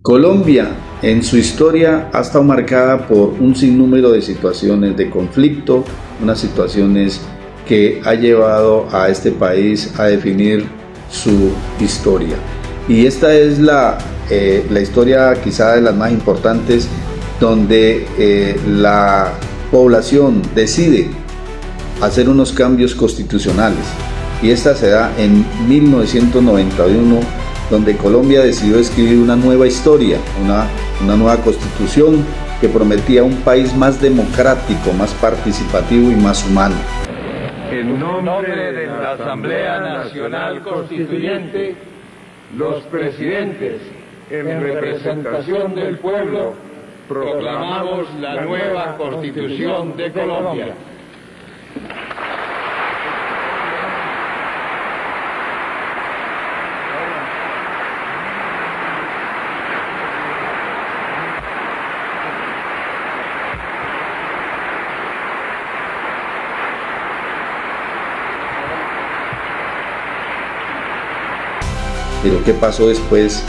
Colombia en su historia ha estado marcada por un sinnúmero de situaciones de conflicto, unas situaciones que ha llevado a este país a definir su historia. Y esta es la historia quizá de las más importantes, donde la población decide hacer unos cambios constitucionales. Y esta se da en 1991, donde Colombia decidió escribir una nueva historia, una nueva constitución que prometía un país más democrático, más participativo y más humano. En nombre de la Asamblea Nacional Constituyente, los presidentes, en representación del pueblo, proclamamos la nueva Constitución de Colombia. Pero ¿qué pasó después?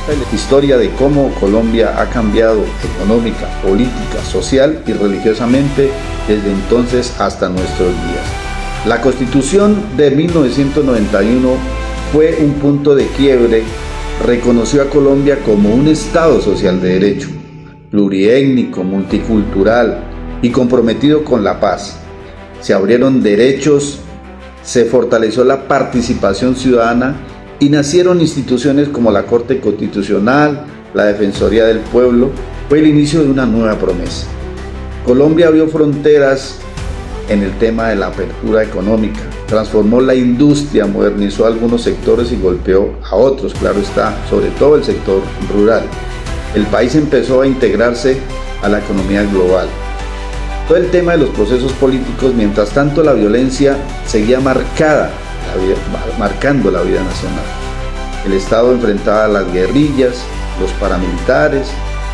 La historia de cómo Colombia ha cambiado económica, política, social y religiosamente desde entonces hasta nuestros días. La Constitución de 1991 fue un punto de quiebre, reconoció a Colombia como un Estado social de derecho, pluriétnico, multicultural y comprometido con la paz. Se abrieron derechos, se fortaleció la participación ciudadana y nacieron instituciones como la Corte Constitucional, la Defensoría del Pueblo. Fue el inicio de una nueva promesa. Colombia abrió fronteras en el tema de la apertura económica, transformó la industria, modernizó algunos sectores y golpeó a otros, claro está, sobre todo el sector rural. El país empezó a integrarse a la economía global. Todo el tema de los procesos políticos, mientras tanto la violencia seguía marcando la vida nacional. El Estado enfrentaba a las guerrillas, los paramilitares,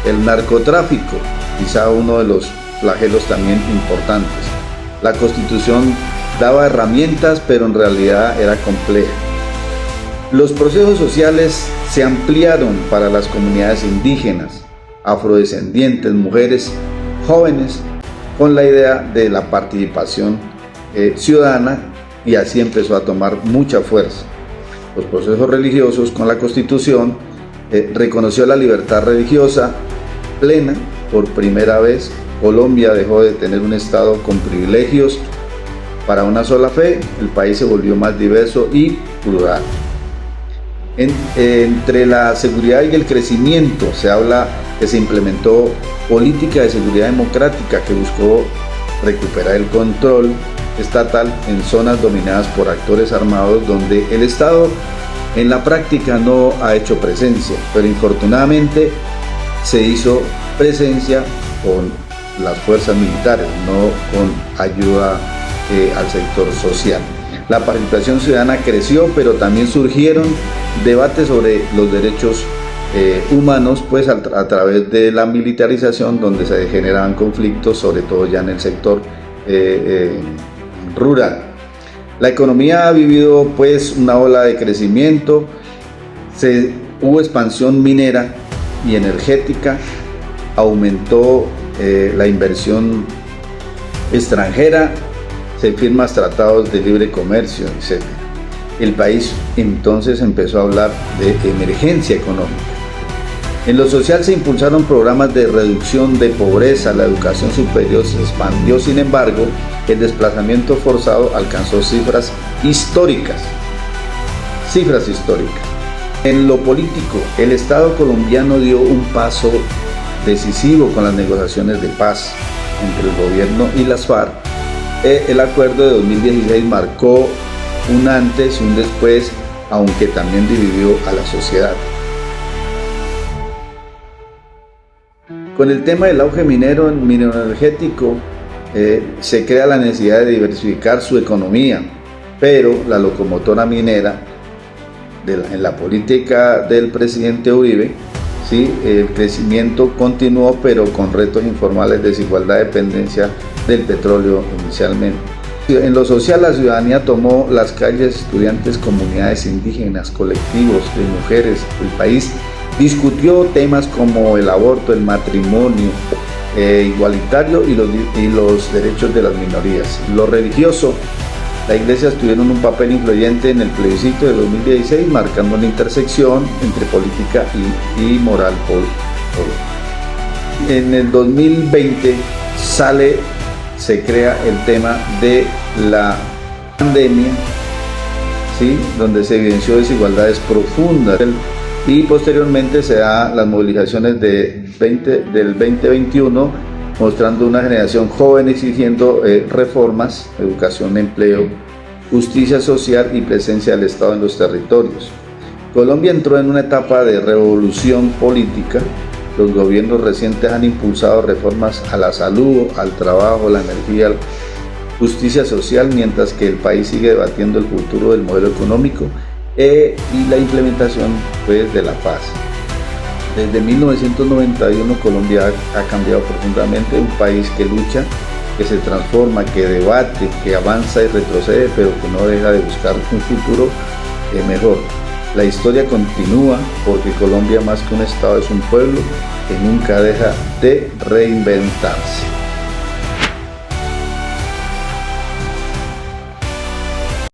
el narcotráfico, quizá uno de los flagelos también importantes. La Constitución daba herramientas, pero en realidad era compleja. Los procesos sociales se ampliaron para las comunidades indígenas, afrodescendientes, mujeres, jóvenes, con la idea de la participación ciudadana, y así empezó a tomar mucha fuerza. Los procesos religiosos, con la Constitución, reconoció la libertad religiosa plena. Por primera vez, Colombia dejó de tener un Estado con privilegios para una sola fe. El país se volvió más diverso y plural. Entre la seguridad y el crecimiento se habla que se implementó política de seguridad democrática que buscó recuperar el control estatal en zonas dominadas por actores armados, donde el Estado en la práctica no ha hecho presencia, pero infortunadamente se hizo presencia con las fuerzas militares, no con ayuda al sector social. La participación ciudadana creció, pero también surgieron debates sobre los derechos humanos, pues a través de la militarización, donde se generaban conflictos, sobre todo ya en el sector rural. La economía ha vivido pues una ola de crecimiento, hubo expansión minera y energética, aumentó la inversión extranjera, se firman tratados de libre comercio, etc. El país entonces empezó a hablar de emergencia económica. En lo social se impulsaron programas de reducción de pobreza, la educación superior se expandió, sin embargo, el desplazamiento forzado alcanzó cifras históricas. En lo político, el Estado colombiano dio un paso decisivo con las negociaciones de paz entre el gobierno y las FARC. El acuerdo de 2016 marcó un antes y un después, aunque también dividió a la sociedad. Con el tema del auge minero-energético, se crea la necesidad de diversificar su economía, pero la locomotora minera en la política del presidente Uribe, ¿sí? El crecimiento continuó, pero con retos informales, desigualdad, dependencia del petróleo inicialmente. En lo social, la ciudadanía tomó las calles, estudiantes, comunidades indígenas, colectivos de mujeres. El país Discutió temas como el aborto, el matrimonio igualitario y los derechos de las minorías. Lo religioso, las iglesias tuvieron un papel influyente en el plebiscito de 2016, marcando una intersección entre política y moral. En el 2020 se crea el tema de la pandemia, ¿sí?, donde se evidenció desigualdades profundas, y posteriormente se dan las movilizaciones del 2021, mostrando una generación joven exigiendo reformas, educación, empleo, justicia social y presencia del Estado en los territorios. Colombia entró en una etapa de revolución política. Los gobiernos recientes han impulsado reformas a la salud, al trabajo, la energía, justicia social, mientras que el país sigue debatiendo el futuro del modelo económico y la implementación, pues, de la paz. Desde 1991 Colombia ha cambiado profundamente, un país que lucha, que se transforma, que debate, que avanza y retrocede, pero que no deja de buscar un futuro mejor. La historia continúa porque Colombia, más que un Estado, es un pueblo que nunca deja de reinventarse.